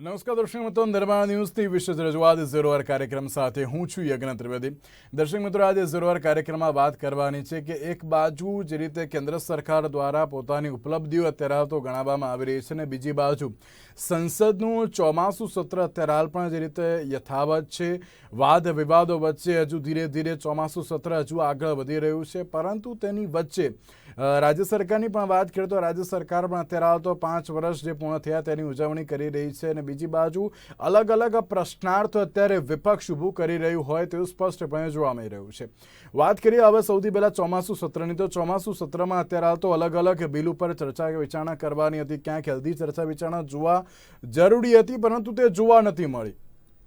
નમસ્કાર દર્શક મિત્રો, નિર્માણ ન્યૂઝની વિશેષ રજૂઆત ઝીરોઅર કાર્યક્રમ સાથે હું છું યજ્ઞ ત્રિવેદી. દર્શક મિત્રો, આજે ઝીરોઅર કાર્યક્રમમાં વાત કરવાની છે કે એક બાજુ જે રીતે કેન્દ્ર સરકાર દ્વારા પોતાની ઉપલબ્ધિઓ અત્યારે તો ગણાવવામાં આવી રહી છે અને બીજી બાજુ સંસદનું ચોમાસું સત્ર અત્યારે હાલ પણ જે રીતે યથાવત છે. વાદ વિવાદો વચ્ચે હજુ ધીરે ધીરે ચોમાસું સત્ર હજુ આગળ વધી રહ્યું છે, પરંતુ તેની વચ્ચે રાજ્ય સરકારની પણ વાત કરીએ તો રાજ્ય સરકાર પણ અત્યારે હાલ તો 5 વર્ષ જે પૂર્ણ થયા તેની ઉજવણી કરી રહી છે અને બીજી બાજુ અલગ અલગ પ્રશ્નાર્થ અત્યારે વિપક્ષ ઊભું કરી રહ્યું હોય તેવું સ્પષ્ટપણે જોવા મળી રહ્યું છે. વાત કરીએ હવે સૌથી પહેલા ચોમાસું સત્રની, તો ચોમાસું સત્રમાં અત્યારે હાલ તો અલગ અલગ બિલ ઉપર ચર્ચા વિચારણા કરવાની હતી. ક્યાંક હેલ્ધી ચર્ચા વિચારણા જોવા જરૂરી હતી, પરંતુ તે જોવા નથી મળી.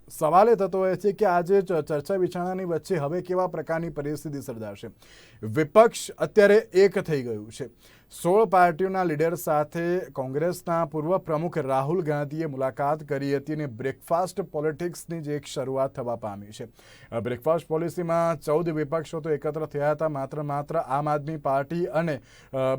સવાલ એ થતો હોય છે કે આજે ચર્ચા વિચારણાની વચ્ચે હવે કેવા પ્રકારની પરિસ્થિતિ સર્જાશે. વિપક્ષ અત્યારે એક થઈ ગયું છે. 16 પાર્ટીઓના લીડર સાથે કોંગ્રેસના પૂર્વ પ્રમુખ રાહુલ ગાંધીએ મુલાકાત કરી હતી અને બ્રેકફાસ્ટ પોલિટિક્સની જે એક શરૂઆત થવા પામી છે. બ્રેકફાસ્ટ પોલિસીમાં 14 વિપક્ષો તો એકત્ર થયા હતા. માત્ર આમ આદમી પાર્ટી અને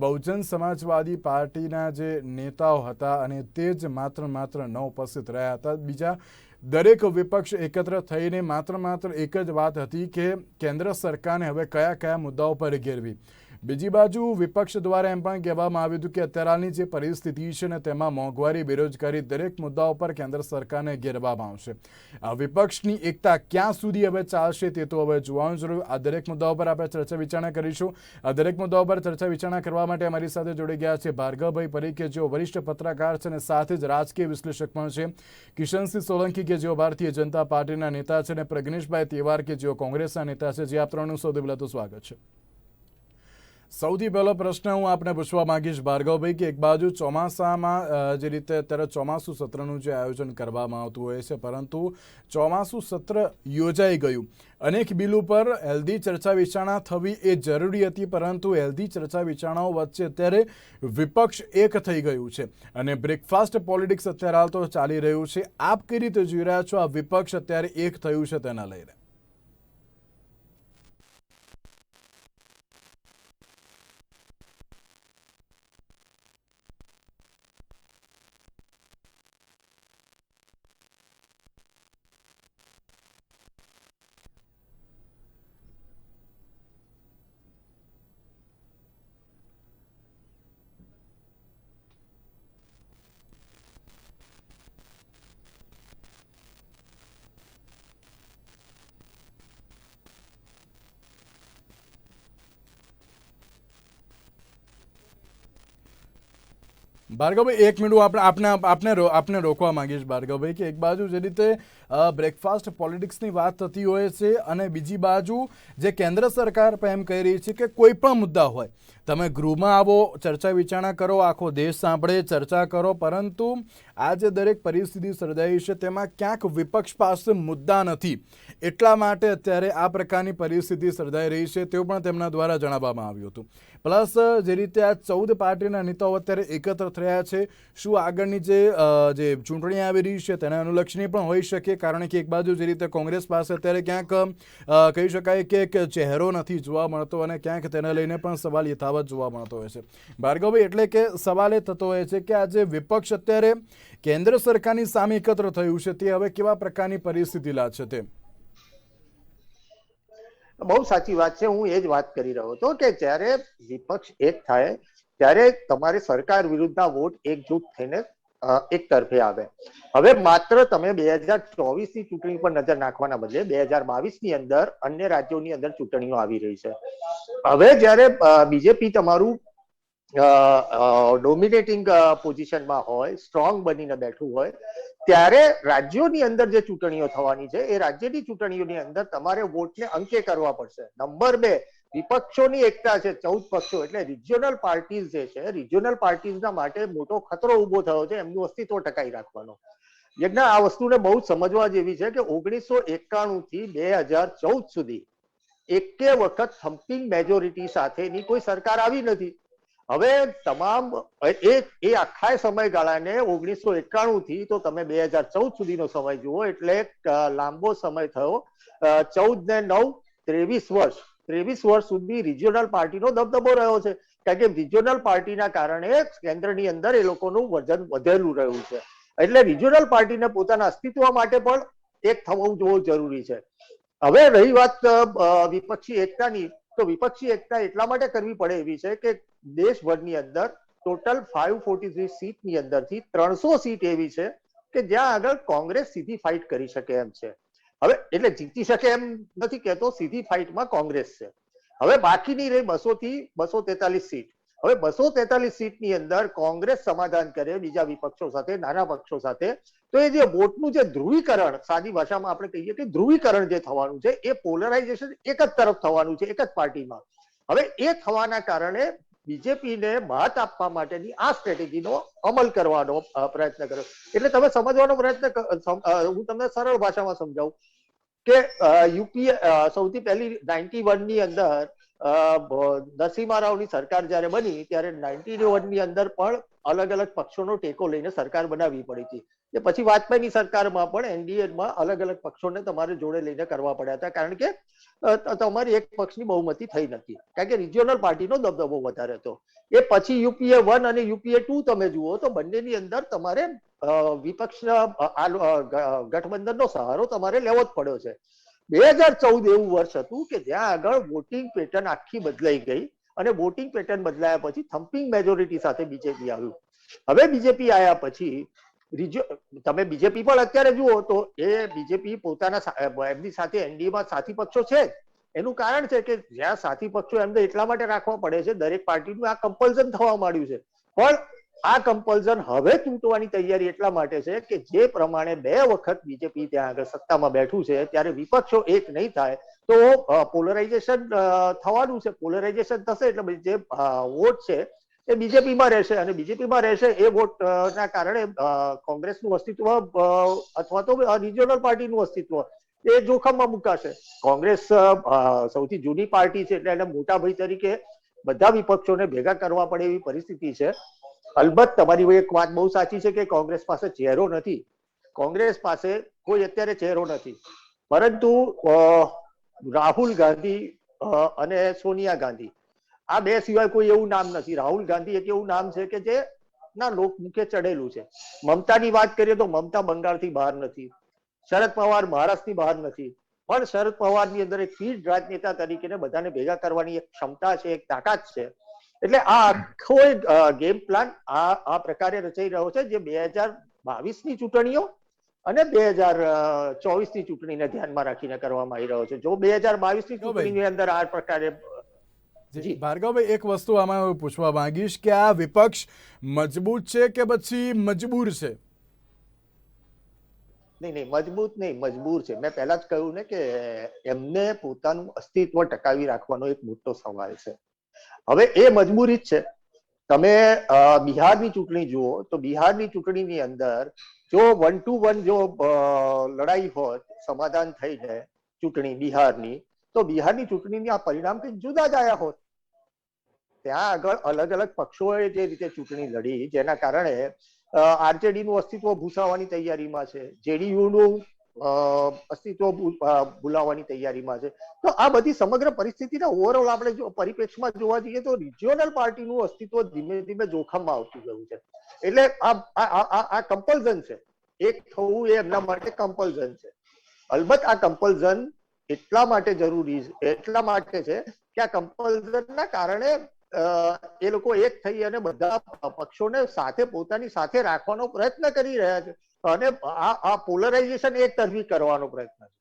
બહુજન સમાજવાદી પાર્ટીના જે નેતાઓ હતા અને તે જ માત્ર 9 ઉપસ્થિત રહ્યા હતા. બીજા દરેક વિપક્ષ એકત્ર થઈને માત્ર એક જ વાત હતી કે કેન્દ્ર સરકારને હવે કયા મુદ્દાઓ પર ઘેરવી. બીજી બાજુ વિપક્ષ દ્વારા એમ પણ કહેવામાં આવ્યું હતું કે અત્યારની જે પરિસ્થિતિ છે ને તેમાં મોંઘવારી, બેરોજગારી દરેક મુદ્દાઓ પર કેન્દ્ર સરકારને ઘેરવામાં આવશે. આ વિપક્ષની એકતા ક્યાં સુધી હવે ચાલશે તે તો હવે જોવાનું જરૂર. આ દરેક મુદ્દાઓ પર આપણે ચર્ચા વિચારણા કરીશું. આ દરેક મુદ્દાઓ પર ચર્ચા વિચારણા કરવા માટે અમારી સાથે જોડી ગયા છે ભાર્ગવભાઈ પરીખ કે જેઓ વરિષ્ઠ પત્રકાર છે અને સાથે જ રાજકીય વિશ્લેષક પણ છે, કિશનસિંહ સોલંકી કે જેઓ ભારતીય જનતા પાર્ટીના નેતા છે અને પ્રજ્ઞેશભાઈ તેવાર કે જેઓ કોંગ્રેસના નેતા છે. જે આ ત્રણનું સૌથી પહેલા તો સ્વાગત છે. સૌથી પહેલો પ્રશ્ન હું આપને પૂછવા માંગીશ ભાર્ગવભાઈ કે એક બાજુ ચોમાસામાં જે રીતે અત્યારે ચોમાસું સત્રનું જે આયોજન કરવામાં આવતું હોય છે, પરંતુ ચોમાસું સત્ર યોજાઈ ગયું. અનેક બિલ ઉપર હેલ્ધી ચર્ચા વિચારણા થવી એ જરૂરી હતી, પરંતુ હેલ્ધી ચર્ચા વિચારણાઓ વચ્ચે અત્યારે વિપક્ષ એક થઈ ગયું છે અને બ્રેકફાસ્ટ પોલિટિક્સ અત્યારે હાલ તો ચાલી રહ્યું છે. આપ કઈ રીતે જોઈ રહ્યા છો આ વિપક્ષ અત્યારે એક થયું છે તેના લઈને? ભાર્ગવભાઈ એક મિનિટ આપને રોકવા માંગીશ ભાર્ગવભાઈ કે એક બાજુ જે રીતે બ્રેકફાસ્ટ પોલિટિક્સની વાત થતી હોય છે અને બીજી બાજુ જે કેન્દ્ર સરકાર પણ એમ કહી રહી છે કે કોઈ પણ મુદ્દા હોય તમે ગૃહમાં આવો, ચર્ચા વિચારણા કરો, આખો દેશ સાંભળે, ચર્ચા કરો, પરંતુ આ જે દરેક પરિસ્થિતિ સર્જાઈ છે તેમાં ક્યાંક વિપક્ષ પાસે મુદ્દા નથી. એટલા માટે અત્યારે આ પ્રકારની પરિસ્થિતિ સર્જાઈ રહી છે તેવું પણ તેમના દ્વારા જણાવવામાં આવ્યું હતું. પ્લસ જે રીતે આ 14 પાર્ટીના નેતાઓ અત્યારે એકત્ર થયા છે, શું આગળની જે ચૂંટણી આવી રહી છે તેને અનુલક્ષીને પણ હોઈ શકે? કારણ કે એક બાજુ જે રીતે કોંગ્રેસ પાસે અત્યારે ક્યાંક કહી શકાય કે ચહેરો નથી જોવા મળતો અને ક્યાંક તેને લઈને પણ સવાલ યથાવત જોવા મળતો હોય છે. ભાર્ગવભાઈ, એટલે કે સવાલ એ થતો હોય છે કે આ જે વિપક્ષ અત્યારે કેન્દ્ર સરકારની સામે એકત્ર થયું છે તે હવે કેવા પ્રકારની પરિસ્થિતિ લાદશે તે? બહુ સાચી વાત છે. હું એ જ વાત કરી રહ્યો હતો કે જ્યારે વિપક્ષ એક થાય ત્યારે તમારે સરકાર વિરુદ્ધના વોટ એકજૂટ થઈને એક તરફે આવે. હવે માત્ર તમે 2024ની ચૂંટણી પર નજર નાખવાના બદલે 2022ની અંદર અન્ય રાજ્યોની અંદર ચૂંટણીઓ આવી રહી છે. હવે જ્યારે બીજેપી તમારું ડોમિનેટિંગ પોઝિશનમાં હોય, સ્ટ્રોંગ બનીને બેઠું હોય, ત્યારે રાજ્યોની અંદર જે ચૂંટણીઓ થવાની છે એ રાજ્યની ચૂંટણીઓની અંદર તમારે વોટને અંકે કરવા પડશે. નંબર 2, વિપક્ષોની એકતા છે 14 પક્ષો, એટલે રિજિયોનલ પાર્ટીઝ જે છે, રિજિયોનલ પાર્ટીઝના માટે મોટો ખતરો ઉભો થયો છે એમનું અસ્તિત્વ ટકાવી રાખવાનો. યજ્ઞ, આ વસ્તુને બહુ સમજવા જેવી છે કે 1991 થી 2014 સુધી એકે વખત થમ્પિંગ મેજોરિટી સાથેની કોઈ સરકાર આવી નથી. હવે તમામ એ આખા સમયગાળાને 1991 થી તો તમે 2014 સુધીનો સમય જુઓ એટલે લાંબો સમય થયો. 14 ને 9 23 વર્ષ, 23 વર્ષ સુધી રિજિયોનલ પાર્ટીનો દબદબો રહ્યો છે. કારણ કે રિજિયોનલ પાર્ટીના કારણે કેન્દ્રની અંદર એ લોકોનું વજન વધેલું રહ્યું છે. એટલે રિજિયોનલ પાર્ટીને પોતાના અસ્તિત્વ માટે પણ એક થવું જોવું જરૂરી છે. હવે રહી વાત વિપક્ષી એકતાની, તો વિપક્ષી એકતા એટલા માટે કરવી પડે એવી છે કે દેશભરની અંદર ટોટલ 543 સીટની અંદરથી 300 સીટ એવી છે કે જ્યાં આગળ કોંગ્રેસ સીધી ફાઇટ કરી શકે એમ છે. હવે એટલે જીતી શકે એમ નથી કહેતો, સીધી ફાઇટમાં કોંગ્રેસ છે. હવે બાકીની રહી 200 થી 243 સીટ. હવે 243 સીટની અંદર કોંગ્રેસ સમાધાન કરે બીજા વિપક્ષો સાથે, નાના પક્ષો સાથે, તો એ જે વોટનું જે ધ્રુવીકરણ, સાદી ભાષામાં આપણે કહીએ કે ધ્રુવીકરણ જે થવાનું છે, એ પોલરાઇઝેશન એક જ તરફ થવાનું છે, એક જ પાર્ટીમાં. હવે એ થવાના કારણે બીજેપીને મત આપવા માટેની આ સ્ટ્રેટેજીનો અમલ કરવાનો પ્રયત્ન કર્યો. એટલે તમે સમજવાનો પ્રયત્ન, હું તમને સરળ ભાષામાં સમજાવું કે યુપીએ સૌથી પહેલી 91 ની અંદર નરસિંહા રાવની સરકાર જયારે બની ત્યારે 91 ની અંદર પણ અલગ અલગ પક્ષોનો ટેકો લઈને સરકાર બનાવવી પડી હતી. એ પછી વાજપેયીની સરકારમાં પણ એનડીએમાં અલગ અલગ પક્ષોને તમારે જોડે લઈને કરવા પડ્યા હતા, કારણ કે તમારી એક પક્ષની બહુમતી થઈ નથી, કારણ કે રિજિયોનલ પાર્ટીનો દબદબો વધારે હતો. એ પછી યુપીએ 1 અને યુપીએ 2 તમે જુઓ તો બંનેની અંદર તમારે વિપક્ષના ગઠબંધનનો સહારો તમારે લેવો જ પડ્યો છે. 2014 એવું વર્ષ હતું કે જ્યાં આગળ વોટિંગ પેટર્ન આખી બદલાઈ ગઈ અને વોટિંગ પેટર્ન બદલાયા પછી થમ્પિંગ મેજોરિટી સાથે બીજેપી આવ્યું. હવે બીજેપી આવ્યા પછી તમે બીજેપી પણ અત્યારે જુઓ તો એ બીજેપી પોતાના એમની સાથે એનડીએમાં સાથી પક્ષો છે. એનું કારણ છે કે જ્યાં સાથી પક્ષો એમને એટલા માટે રાખવા પડે છે, દરેક પાર્ટીનું આ કમ્પલ્ઝન થવા માંડ્યું છે. પણ આ કમ્પલ્ઝન હવે તૂટવાની તૈયારી એટલા માટે છે કે જે પ્રમાણે 2 વખત બીજેપી ત્યાં આગળ સત્તામાં બેઠું છે, ત્યારે વિપક્ષો એક નહીં થાય તો પોલરાઇઝેશન થવાનું છે. પોલરાઇઝેશન થશે એટલે જે વોટ છે એ બીજેપીમાં રહેશે અને બીજેપીમાં રહેશે એ વોટના કારણે કોંગ્રેસનું અસ્તિત્વ અથવા તો રિજિયોનલ પાર્ટીનું અસ્તિત્વ એ જોખમમાં મુકાશે. કોંગ્રેસ સૌથી જૂની પાર્ટી છે એટલે એને મોટા ભાઈ તરીકે બધા વિપક્ષોને ભેગા કરવા પડે એવી પરિસ્થિતિ છે. અલબત્ત તમારી એક વાત બહુ સાચી છે કે કોંગ્રેસ પાસે ચહેરો નથી. કોંગ્રેસ પાસે કોઈ અત્યારે ચહેરો નથી, પરંતુ રાહુલ ગાંધી અને સોનિયા ગાંધી આ બે સિવાય કોઈ એવું નામ નથી. રાહુલ ગાંધી એક એવું નામ છે કે જે ના લોકમુખે ચડેલું છે. મમતાની વાત કરીએ તો મમતા બંગાળથી બહાર નથી, શરદ પવાર મહારાષ્ટ્રથી બહાર નથી, પણ શરદ પવારની અંદર એક ફીડ રાજનેતા તરીકે બધાને ભેગા કરવાની એક ક્ષમતા છે, એક તાકાત છે. એટલે આ આખો ગેમ પ્લાન આ પ્રકારે રચાઈ રહ્યો છે, જે 2022ની ચૂંટણીઓ અને 2024ની ચૂંટણીને ધ્યાનમાં રાખીને કરવામાં આવી રહ્યો છે. જો 2022ની ચૂંટણીની અંદર આ પ્રકારે ભાર્ગવભાઈ, એક વસ્તુ આમાં હું પૂછવા માંગીશ કે આ વિપક્ષ મજબૂત છે કે પછી મજબૂર છે? નહીં, મજબૂત નહીં, મજબૂર છે. મેં પહેલા જ કહ્યું ને કે એમને પોતાનું અસ્તિત્વ ટકાવી રાખવાનો એક મોટો સવાલ છે. હવે એ મજબૂરી જ છે. તમે બિહારની ચૂંટણી જુઓ તો બિહારની ચૂંટણીની અંદર જો 1 to 1 જો લડાઈ હોત, સમાધાન થઈ જાય ચૂંટણી બિહારની, તો બિહારની ચૂંટણીની આ પરિણામ કંઈક જુદા જ આવ્યા હોત. ત્યાં આગળ અલગ અલગ પક્ષોએ જે રીતે ચૂંટણી લડી, જેના કારણે આરજેડી નું અસ્તિત્વ ભૂસાવાની તૈયારીમાં છે, જેડીયુ નું અસ્તિત્વ ભૂલાવવાની તૈયારીમાં છે. તો આ બધી સમગ્ર પરિસ્થિતિના ઓવરઓલ આપણે જો પરિપ્રેક્ષમાં જોવા જઈએ તો રિજિયોનલ પાર્ટીનું અસ્તિત્વ ધીમે ધીમે જોખમમાં આવતું ગયું છે. એટલે આ કમ્પલ્ઝન છે, એક થવું એ એમના માટે કમ્પલ્ઝન છે. અલબત્ત આ કમ્પલ્ઝન એટલા માટે જરૂરી છે, એટલા માટે છે કે આ કમ્પલ્ઝનના કારણે એ લોકો એક થઈ અને બધા પક્ષોને સાથે પોતાની સાથે રાખવાનો પ્રયત્ન કરી રહ્યા છે અને આ પોલરાઇઝેશન એક તરફી કરવાનો પ્રયત્ન છે.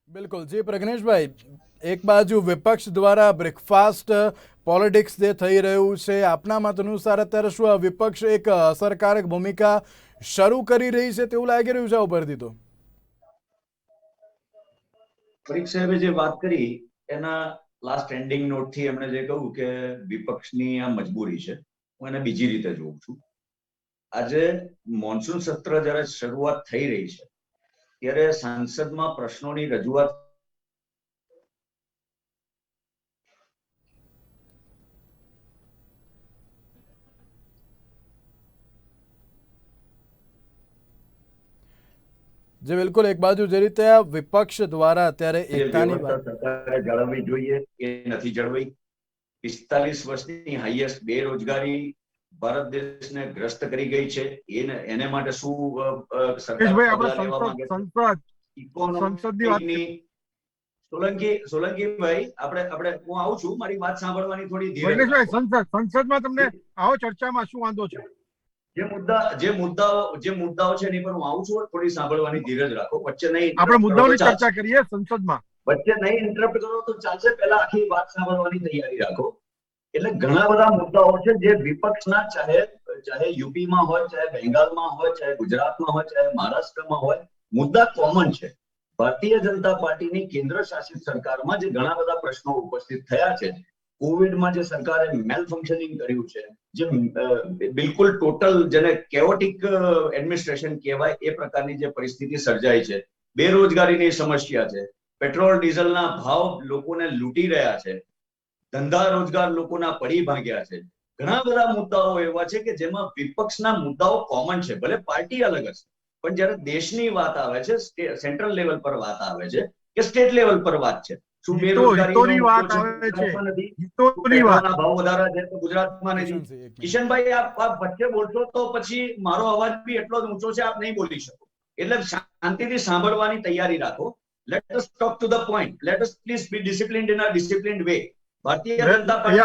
બિલકુલ જી પ્રજ્ઞેશભાઈ, એક બાજુ વિપક્ષ દ્વારા બ્રેકફાસ્ટ પોલિટિક્સ જે થઈ રહ્યું છે, આપના મત અનુસાર અત્યારે શું આ વિપક્ષ એક અસરકારક ભૂમિકા શરૂ કરી રહી છે તેવું લાગી રહ્યું છે ઉપરથી? તો પરીખ સાહેબે જે વાત કરી એના લાસ્ટ એન્ડિંગ નોટ થી એમણે જે કહ્યું કે વિપક્ષની આ મજબૂરી છે, હું એને બીજી રીતે જોઉં છું. આજે મોન્સૂન સત્ર જ્યારે શરૂઆત થઈ રહી છે ત્યારે સંસદમાં પ્રશ્નોની રજૂઆત જે બિલકુલ એક બાજુ જે રીતે આ વિપક્ષ દ્વારા અત્યારે એકતાની સરકારે જાળવવી જોઈએ એ નથી જળવાઈ. 45 વર્ષની હાઈએસ્ટ બેરોજગારી ભારત દેશને ગ્રસ્ત કરી ગઈ છે, એને માટે શું સરકાર ભાઈ પગલા આપણે લેવા માંગે છે? સંસદની વાત ઇકોનોમી સોલંકીભાઈ, આપણે હું આવું છું, મારી વાત સાંભળવાની થોડી ધીરજ પ્રજ્ઞેશભાઈ, રાખો. સંસદમાં તમને આવો ચર્ચામાં શું વાંધો છે? જે મુદ્દાઓ છે એની પર હું આવું છું, થોડી સાંભળવાની ધીરજ રાખો. વચ્ચે નહીં આપણે interrupt કરો તો મુદ્દાઓની ચાલશે. ચર્ચા કરીએ સંસદમાં. વચ્ચે નહીં ઇન્ટરપ્ટ કરો તો ચાલશે, પહેલા આખી વાત સાંભળવાની તૈયારી રાખો. એટલે ઘણા બધા મુદ્દાઓ છે જે વિપક્ષના, ચાહે યુપીમાં હોય, ચાહે બેંગાલમાં હોય, ચાહે ગુજરાતમાં હોય, ચાહે મહારાષ્ટ્રમાં હોય, મુદ્દા કોમન છે. ભારતીય જનતા પાર્ટીની કેન્દ્ર શાસિત સરકારમાં જે ઘણા બધા પ્રશ્નો ઉપસ્થિત થયા છે, કોવિડમાં જે સરકારે મેલ ફંક્શનિંગ કર્યું છે, જે બિલકુલ ટોટલ જેને કેઓટિક એડમિનિસ્ટ્રેશન કહેવાય એ પ્રકારની જે પરિસ્થિતિ સર્જાઈ છે, બેરોજગારીની સમસ્યા છે, પેટ્રોલ ડીઝલના ભાવ લોકોને લૂંટી રહ્યા છે, ધંધા રોજગાર લોકોના પડી ભાગ્યા છે. ઘણા બધા મુદ્દાઓ એવા છે કે જેમાં વિપક્ષના મુદ્દાઓ કોમન છે, ભલે પાર્ટી અલગ હશે, પણ જ્યારે દેશની વાત આવે છે, સેન્ટ્રલ લેવલ પર વાત આવે છે કે સ્ટેટ લેવલ પર વાત છે, શું બેરોજગારીનો વાત મુદ્દો આવે છે, ગુજરાતમાં નથી? હિતોની વાત. પેટ્રોલના ભાવ વધારા છે તો ગુજરાતમાં નથી? કિશનસિંહ, એક મિનિટ. કિશનભાઈ, આપ વચ્ચે બોલશો તો પછી મારો અવાજ બી એટલો જ ઊંચો છે, આપ નહીં બોલી શકો. એટલે શાંતિથી સાંભળવાની તૈયારી રાખો. Let us talk to the point. Let us please be disciplined in a disciplined way. Bharatiya Janata party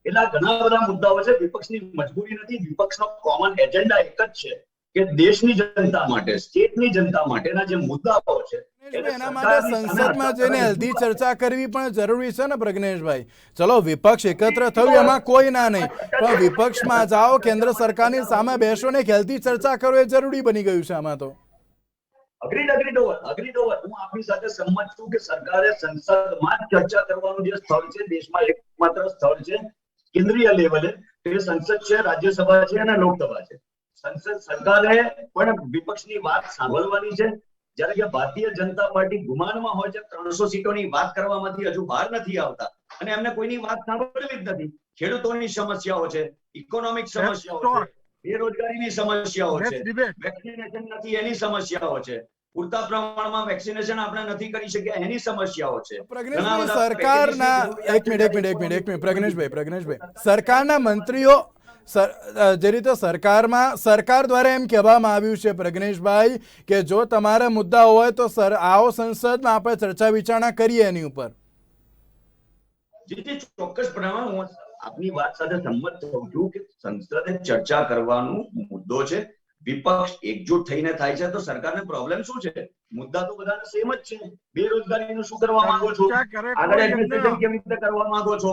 એટલા ઘણા બધા મુદ્દાઓ છે. વિપક્ષની મજબૂરી નથી, વિપક્ષનો કોમન એજન્ડા એક જ છે કે દેશની જનતા માટે, સ્ટેટની જનતા માટેના જે મુદ્દાઓ છે એના માટે સંસદમાં જઈને હેલ્ધી ચર્ચા કરવી પણ જરૂરી છે ને પ્રજ્ઞેશભાઈ. ચલો, વિપક્ષ એકત્ર થયું એમાં કોઈ ના નહીં, પણ વિપક્ષમાં જાઓ, કેન્દ્ર સરકારની સામે બેસો ને હેલ્ધી ચર્ચા કરો, એ જરૂરી બની ગયું છે આમાં તો. Agreed over. હું આપની સાથે સંમત છું કે સરકારે સંસદમાં જ ચર્ચા કરવાનું જે સ્થળ છે, દેશમાં એકમાત્ર સ્થળ છે કેન્દ્રીય લેવલે, તે સંસદ છે, રાજ્યસભા છે અને લોકસભા છે. સરકારે પણ વિપક્ષની વાત સાંભળવાની છે. જ્યારે કે ભારતીય જનતા પાર્ટી ગુમાનમાં હોય છે, 300 સીટોની વાત કરવામાંથી હજુ બહાર નથી આવતા અને એમને કોઈની વાત સાંભળવી જ નથી. ખેડૂતોની સમસ્યાઓ છે, ઇકોનોમિક સમસ્યાઓ છે, બેરોજગારીની સમસ્યાઓ છે, વેક્સિનેશન નથી એની સમસ્યાઓ છે, પૂરતા પ્રમાણમાં વેક્સિનેશન આપણે નથી કરી શક્યા એની સમસ્યાઓ છે. પ્રજ્ઞેશભાઈ, સરકારના એક મિનિટ પ્રજ્ઞેશભાઈ, સરકારના મંત્રીઓ, જે રીતે સરકાર દ્વારા એમ કહેવામાં આવ્યું છે પ્રજ્ઞેશભાઈ કે જો તમારા મુદ્દા હોય તો આવો સંસદમાં આપણે ચર્ચા વિચારણા કરીએ એની ઉપર. જી, ચોક્કસપણે હું આપની વાત સાથે સંમત થઉં છું કે સંસદે ચર્ચા કરવાનો મુદ્દો છે. વિપક્ષ એકજૂટ થઈને થાય છે તો સરકારને પ્રોબ્લેમ શું છે? મુદ્દા તો બધાને સેમ જ છે. બેરોજગારીનું શું કરવા માંગો છો? આગળ એડમિનિસ્ટ્રેશન કેવી રીતે કરવા માંગો છો?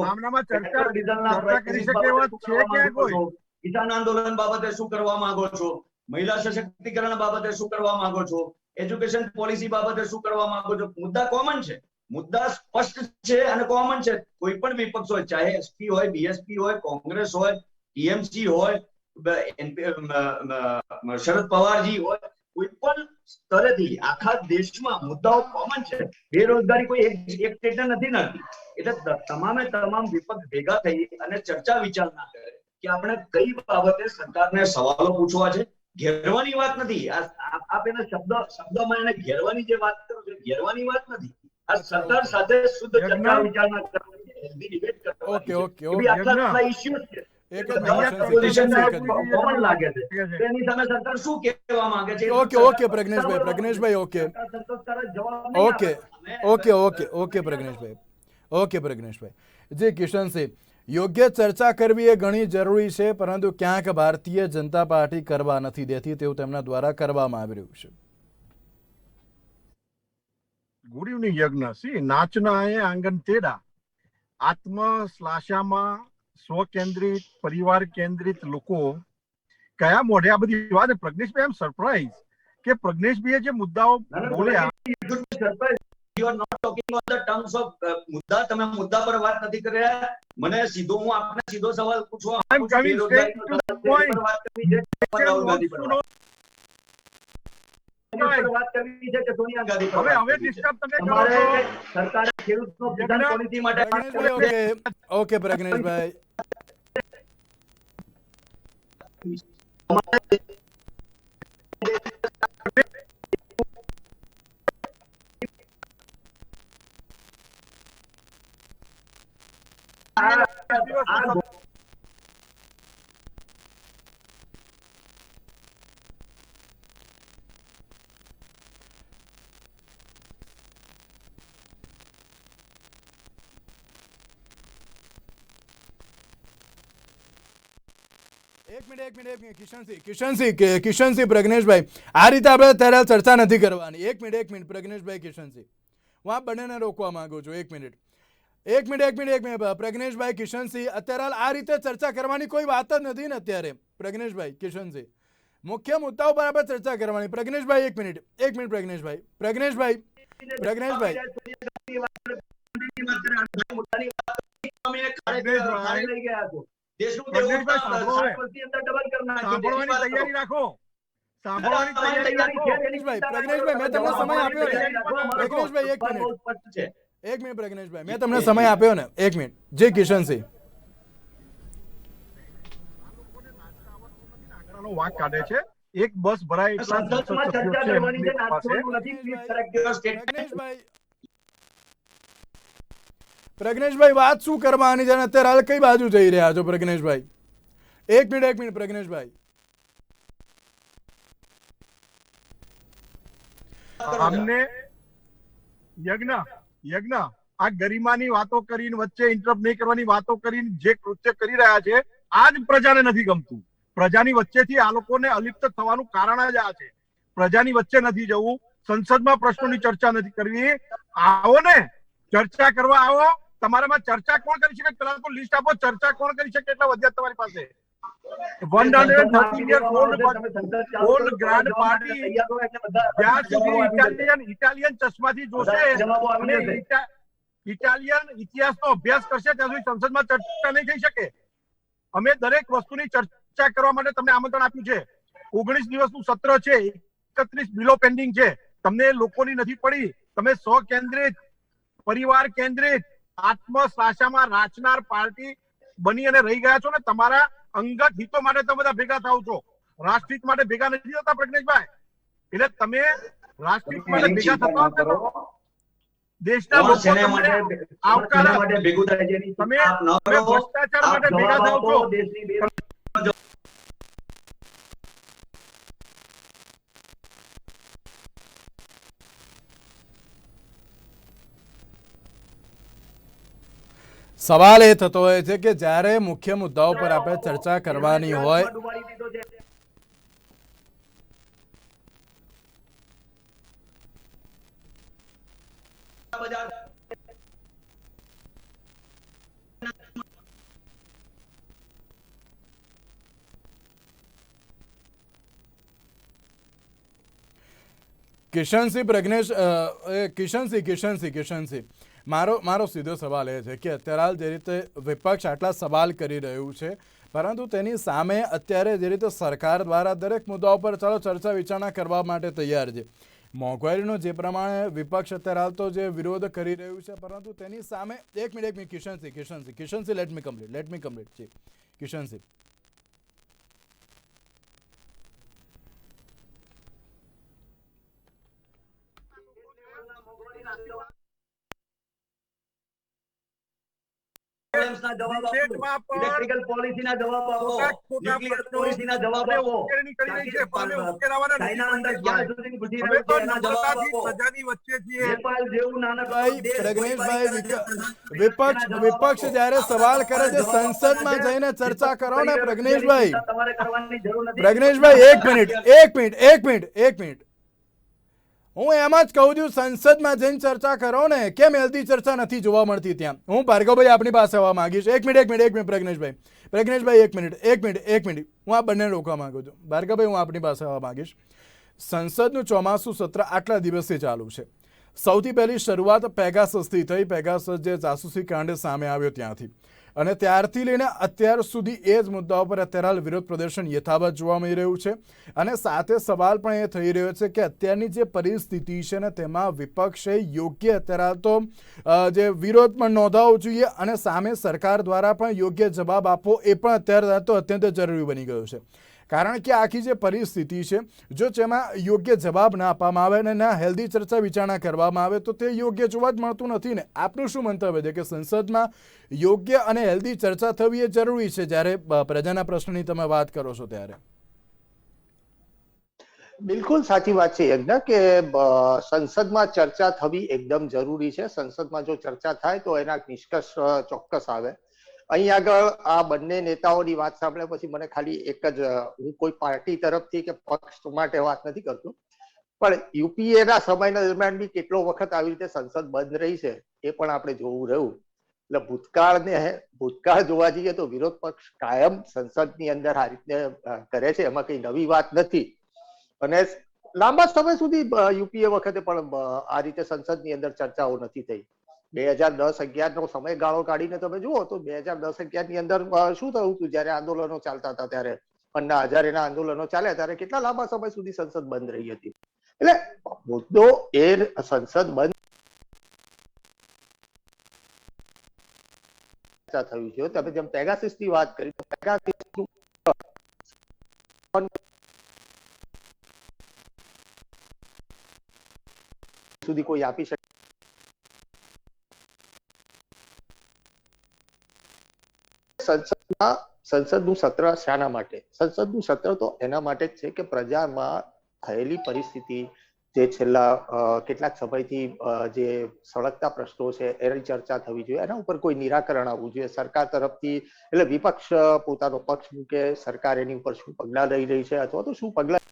પેટ્રોલ ડીઝલના પ્રાઇસીસ બાબતે શું કરવા માંગો છો? કિસાન આંદોલન બાબતે શું કરવા માંગો છો? મહિલા સશક્તિકરણ બાબતે શું કરવા માંગો છો? એજ્યુકેશન પોલિસી બાબતે શું કરવા માંગો છો? મુદ્દા કોમન છે, મુદ્દા સ્પષ્ટ છે અને કોમન છે. કોઈ પણ વિપક્ષ હોય, ચાહે એસપી હોય, બીએસપી હોય, કોંગ્રેસ હોય, ટીએમસી હોય, શરદ પવારજી હોય, કોઈ પણ સ્તરેથી આખા દેશમાં મુદ્દાઓ કોમન છે. બેરોજગારી કોઈ એક સ્ટેટને નથી નડતી. એટલે તમામ વિપક્ષ ભેગા થઈ અને ચર્ચા વિચારણા કરે કે આપણે કઈ બાબતે સરકારને સવાલો પૂછવા છે. ઘેરવાની વાત નથી. આપ એને શબ્દમાં એને ઘેરવાની જે વાત કરો છો, ઘેરવાની વાત નથી. આ સરકાર સાથે શુદ્ધ ચર્ચા વિચારણા કરવાની છે, હેલ્ધી ડિબેટ કરવાની છે. આટલા ઇશ્યુઝ છે, કોમન લાગે છે, એની સામે સરકાર શું કહેવા માંગે છે? ઓકે પ્રજ્ઞેશભાઈ, જી કિશનસિંહ, યોગ્ય ચર્ચા કરવી એ ઘણી જરૂરી છે, પરંતુ ક્યાંક ભારતીય જનતા પાર્ટી કરવા નથી દેતી તેવું તેમના દ્વારા કરવામાં આવી રહ્યું છે. ગુડ ઇવનિંગ યજ્ઞ. સી, નાચના એ આંગન તેડા. આત્મ શ્લાષામાં સ્વકેન્દ્રિત, પરિવાર કેન્દ્રિત લોકો કયા મોઢે આ બધી વાત? પ્રજ્ઞેશભાઈ, આમ સરપ્રાઈઝ કે પ્રજ્ઞેશભાઈએ જે મુદ્દાઓ બોલ્યા, મુદ્દા, તમે મુદ્દા પર વાત નથી કરી રહ્યા. મને સીધો, હું આપને સીધો સવાલ પૂછવા વાત કરવી છે. વાત કરવી છે કે સોનિયા ગાંધી પર? હવે ડિસ્ટર્બ તમે કરો છો. સરકારે ખેડૂતનો કિસાન પોલિસી માટે ઓકે પ્રજ્ઞેશભાઈ, એક મિનિટ કિશનસિંહ પ્રજ્ઞેશભાઈ, આ રીતે આપણે અત્યારે ચર્ચા નથી કરવાની. એક મિનિટ પ્રજ્ઞેશભાઈ, કિશનસિંહ, હું આ બંનેને રોકવા માંગુ છું. એક મિનિટ પ્રજ્ઞેશભાઈ, કિશનસિંહ, અત્યારે આ રીતે ચર્ચા કરવાની કોઈ વાત જ નથી ને અત્યારે. પ્રજ્ઞેશભાઈ, કિશનસિંહ, મુખ્ય મુદ્દાઓ પર આપણે ચર્ચા કરવાની. પ્રજ્ઞેશભાઈ, એક મિનિટ પ્રજ્ઞેશભાઈ. તૈયારી રાખો. પ્રજ્ઞેશભાઈ, મેં તમને સમય આપ્યો ને. પ્રજ્ઞેશભાઈ, એક મિનિટ પ્રજ્ઞેશભાઈ, મેં તમને સમય આપ્યો ને. એક મિનિટ. જી કિશનસિંહ. વાંક કાઢે છે. એક બસ ભરાય પ્રજ્ઞેશભાઈ, વાત શું કરવાની છે અત્યારે? હાલ કઈ બાજુ જઈ રહ્યા છો પ્રજ્ઞેશભાઈ? એક મિનિટ પ્રજ્ઞેશભાઈ. અમને યજ્ઞ આ ગરિમાની વાતો કરીને, વચ્ચે ઇન્ટરપ્ટ નહીં કરવાની વાતો કરીને જે કૃત્ય કરી રહ્યા છે, આ જ પ્રજાને નથી ગમતું. પ્રજાની વચ્ચેથી આ લોકોને અલિપ્ત થવાનું કારણ જ આ છે. પ્રજાની વચ્ચે નથી જવું, સંસદમાં પ્રશ્નોની ચર્ચા નથી કરવી. આવો ને, ચર્ચા કરવા આવો. તમારામાં ચર્ચા કોણ કરી શકે? પેલા તો લિસ્ટ આપો, ચર્ચા કોણ કરી શકે એટલા વધ્યા તમારી પાસે. 130 ઓલ્ડ ગ્રાન્ડ પાર્ટી જ્યાં સુધી ઇટાલિયન ચશ્માથી જોશે અને ઇટાલિયન ઇતિહાસનો અભ્યાસ કરશે ત્યાં સુધી સંસદમાં ચર્ચા નહીં થઈ શકે. અમે દરેક વસ્તુની ચર્ચા કરવા માટે તમને આમંત્રણ આપ્યું છે. 19 દિવસનું સત્ર છે, 31 બિલો પેન્ડિંગ છે. તમને લોકોની નથી પડી. તમે સ્વકેન્દ્રિત, પરિવાર કેન્દ્રિત, આત્મશ્લાષામાં રાચનાર પાર્ટી બની અને રહી ગયા છો ને. તમારા અંગત હિતો માટે તમે બધા ભેગા થાવ છો, રાષ્ટ્રહિત માટે ભેગા નથી થતા પ્રજ્ઞેશભાઈ. એટલે તમે રાષ્ટ્રહિત માટે ભેગા થતા દેશના લોકો તમને આવકાર ભેગું થાય છે. તમે ભ્રષ્ટાચાર માટે ભેગા થાવ છો. સવાલ એ થતો હોય છે કે જ્યારે મુખ્ય મુદ્દાઓ પર આપણે ચર્ચા કરવાની હોય કિશનસિંહ, મારો સીધો સવાલ એ છે કે અત્યારે હાલ જે રીતે વિપક્ષ આટલા સવાલ કરી રહ્યું છે, પરંતુ તેની સામે અત્યારે જે રીતે સરકાર દ્વારા દરેક મુદ્દાઓ પર ચાલો ચર્ચા વિચારણા કરવા માટે તૈયાર છે. મોંઘવારીનો જે પ્રમાણે વિપક્ષ અત્યારે હાલ તો જે વિરોધ કરી રહ્યું છે, પરંતુ તેની સામે એક minute Kishansingh, let me complete ji Kishansingh. Electrical પોલિસીના જવાબ આપો, ન્યુક્લિયર પોલિસીના જવાબ આપો, ચાઇના અંદર ક્યાં સુધી ઘૂસી રહ્યું છે એના જવાબ આપો. નેપાળ જેવું નાનકડું વિપક્ષ જ્યારે સવાલ કરે છે સંસદમાં જઈને ચર્ચા કરો ને પ્રજ્ઞેશભાઈ. તમારે કરવાની જરૂર નથી. પ્રજ્ઞેશભાઈ, એક મિનિટ. હું એમ જ કહું છું, સંસદમાં જઈને ચર્ચા કરો ને. કેમ હેલ્ધી ચર્ચા નથી જોવા મળતી ત્યાં? હું ભાર્ગવભાઈ આપણી પાસે આવવા માંગીશ. એક મિનિટ પ્રજ્ઞેશભાઈ, એક મિનિટ. હું આ બંને રોકવા માંગુ છું. ભાર્ગવભાઈ, હું આપણી પાસે આવવા માંગીશ. સંસદનું ચોમાસું સત્ર આટલા દિવસથી ચાલુ છે. સૌથી પહેલી શરૂઆત પેગાસસથી થઈ. પેગાસસ જે જાસૂસી કાંડ સામે આવ્યો ત્યાંથી, અને ત્યારથી લઈને અત્યાર સુધી એ જ મુદ્દાઓ પર અત્યારે હાલ વિરોધ પ્રદર્શન યથાવત જોવા મળી રહ્યું છે. અને સાથે સવાલ પણ એ થઈ રહ્યો છે કે અત્યારની જે પરિસ્થિતિ છે ને તેમાં વિપક્ષે યોગ્ય અત્યારે હાલ તો જે વિરોધ પણ નોંધાવવો જોઈએ અને સામે સરકાર દ્વારા પણ યોગ્ય જવાબ આપવો એ પણ અત્યારે તો અત્યંત જરૂરી બની ગયો છે. કારણ કે આખી જે પરિસ્થિતિ છે જો તેમાં યોગ્ય જવાબ ના આપવામાં આવે અને ના હેલ્ધી ચર્ચા વિચારણા કરવામાં આવે તો તે યોગ્ય જોવા જ મળતું નથી ને. આપનું શું મંતવ્ય છે કે સંસદમાં યોગ્ય અને હેલ્ધી ચર્ચા થવી એ જરૂરી છે જ્યારે પ્રજાના પ્રશ્નની તમે વાત કરો છો ત્યારે? બિલકુલ સાચી વાત છે યજ્ઞ કે સંસદમાં ચર્ચા થવી એકદમ જરૂરી છે. સંસદમાં જો ચર્ચા થાય તો એના નિષ્કર્ષ ચોક્કસ આવે. અહીં આગળ આ બંને નેતાઓની વાત સાંભળ્યા પછી મને ખાલી એક જ, હું કોઈ પાર્ટી તરફથી કે પક્ષ માટે વાત નથી કરતો, પણ યુપીએ ના સમયના દરમિયાન બી કેટલો વખત આવી રીતે સંસદ બંધ રહી છે એ પણ આપણે જોવું રહ્યું. એટલે ભૂતકાળ જોવા જઈએ તો વિરોધ પક્ષ કાયમ સંસદની અંદર આ રીતે કરે છે, એમાં કઈ નવી વાત નથી. અને લાંબા સમય સુધી યુપીએ વખતે પણ આ રીતે સંસદની અંદર ચર્ચાઓ નથી થઈ. 2010-11 નો સમયગાળો કાઢીને તમે જુઓ તો 2010-11 ની અંદર શું થયું હતું જયારે આંદોલનો ચાલતા હતા, ત્યારે અન્ના હજારેના આંદોલનો ચાલ્યા ત્યારે કેટલા લાંબા સમય સુધી સંસદ બંધ રહી હતી. એટલે મુદ્દો એ સંસદ બંધ થયું છે. તમે જેમ પેગાસિસ ની વાત કરી તો પેગાસિસ સુધી કોઈ આપી શકે. સંસદનું સત્ર શાના માટે? સંસદનું સત્ર તો એના માટે જ છે કે પ્રજામાં થયેલી પરિસ્થિતિ, જે છેલ્લા કેટલાક સમયથી જે સળગતા પ્રશ્નો છે એની ચર્ચા થવી જોઈએ, એના ઉપર કોઈ નિરાકરણ આવવું જોઈએ સરકાર તરફથી. એટલે વિપક્ષ પોતાનો પક્ષ મૂકે, સરકાર એની ઉપર શું પગલાં લઈ રહી છે અથવા તો શું પગલાં,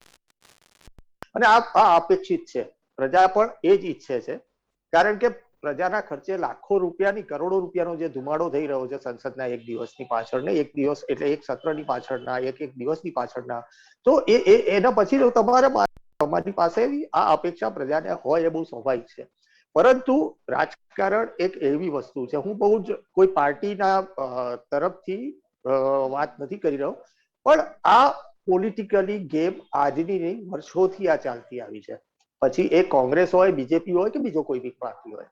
અને આ અપેક્ષિત છે. પ્રજા પણ એ જ ઈચ્છે છે, કારણ કે પ્રજાના ખર્ચે લાખો રૂપિયાની, કરોડો રૂપિયાનો જે ધુમાડો થઈ રહ્યો છે સંસદના એક દિવસની પાછળ ને, એક દિવસ એટલે એક સત્રની પાછળના, એક દિવસની પાછળના, તો એના પછી તમારી પાસે આ અપેક્ષા પ્રજાને હોય એ બહુ સ્વાભાવિક છે. પરંતુ રાજકારણ એક એવી વસ્તુ છે, હું બહુ જ કોઈ પાર્ટીના તરફથી વાત નથી કરી રહ્યો, પણ આ પોલિટિકલી ગેમ આજની નહીં, વર્ષોથી આ ચાલતી આવી છે. પછી એ કોંગ્રેસ હોય, બીજેપી હોય કે બીજો કોઈ બી પાર્ટી હોય,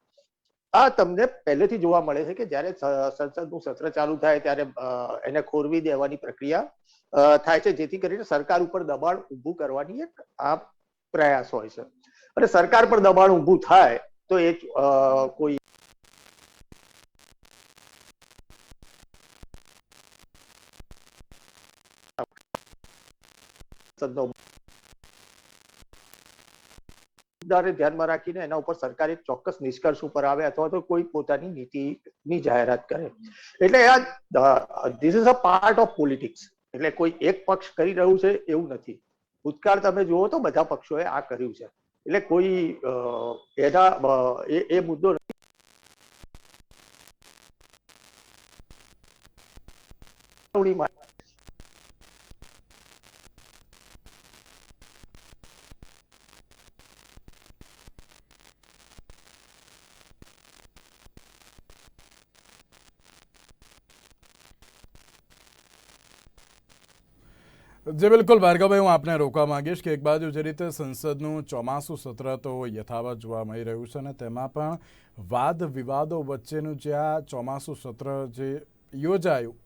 આ તમને પહેલેથી જોવા મળે છે કે જ્યારે સંસદનું સત્ર ચાલુ થાય ત્યારે એને ખોરવી દેવાની પ્રક્રિયા થાય છે, જેથી કરીને સરકાર ઉપર દબાણ ઊભું કરવાની એક આ પ્રયાસ હોય છે. અને સરકાર પર દબાણ ઊભું થાય તો એ કોઈ ધ્યાનમાં રાખીને એના ઉપર સરકાર એક ચોક્કસ નિષ્કર્ષ ઉપર આવે અથવા તો કોઈ પોતાની નીતિની જાહેરાત કરે. એટલે this is a part of politics. એટલે કોઈ એક પક્ષ કરી રહ્યું છે એવું નથી. ભૂતકાળ તમે જુઓ તો બધા પક્ષોએ આ કર્યું છે. એટલે કોઈ એ મુદ્દો નથી. જે બિલકુલ ભાર્ગવભાઈ, હું આપને રોકવા માંગીશ કે એક બાજુ જે રીતે સંસદનું ચોમાસું સત્ર તો યથાવત જોવા મળી રહ્યું છે અને તેમાં પણ વાદ વિવાદો વચ્ચેનું જે આ ચોમાસું સત્ર જે યોજાયું,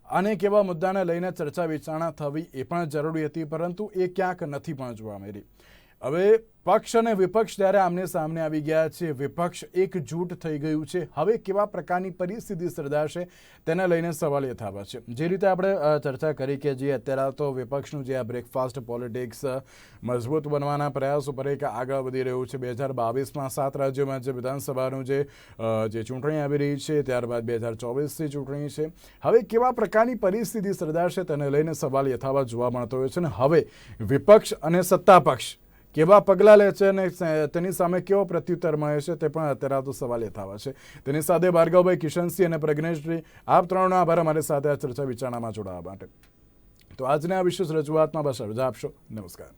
અનેક એવા મુદ્દાને લઈને ચર્ચા વિચારણા થવી એ પણ જરૂરી હતી, પરંતુ એ ક્યાંક નથી પણ જોવા મળી. હવે પક્ષ અને વિપક્ષ જ્યારે આમને સામને આવી ગયા છે, વિપક્ષ એકજૂટ થઈ ગયું છે, હવે કેવા પ્રકારની પરિસ્થિતિ સર્જાશે તેને લઈને સવાલ યથાવત છે. જે રીતે આપણે ચર્ચા કરી કે જે અત્યારે તો વિપક્ષનું જે આ બ્રેકફાસ્ટ પોલિટિક્સ મજબૂત બનવાના પ્રયાસો પર એક આગળ વધી રહ્યું છે. 2022માં 7 રાજ્યોમાં જે વિધાનસભાનું જે ચૂંટણી આવી રહી છે, ત્યારબાદ 2024ની ચૂંટણી છે. હવે કેવા પ્રકારની પરિસ્થિતિ સર્જાશે તેને લઈને સવાલ યથાવત જોવા મળતો હોય છે. અને હવે વિપક્ષ અને સત્તા પક્ષ કેવા પગલાં લે છે અને તેની સામે કેવો પ્રત્યુત્તર મળે છે તે પણ અત્યારે તો સવાલ યથાવત છે. તેની સાથે ભાર્ગવભાઈ, કિશનસિંહ અને પ્રજ્ઞેશજી, આપ ત્રણનો આભાર અમારી સાથે આ ચર્ચા વિચારણામાં જોડાવા માટે. તો આજની આ વિશેષ રજૂઆતમાં બસ રજા આપશો. નમસ્કાર.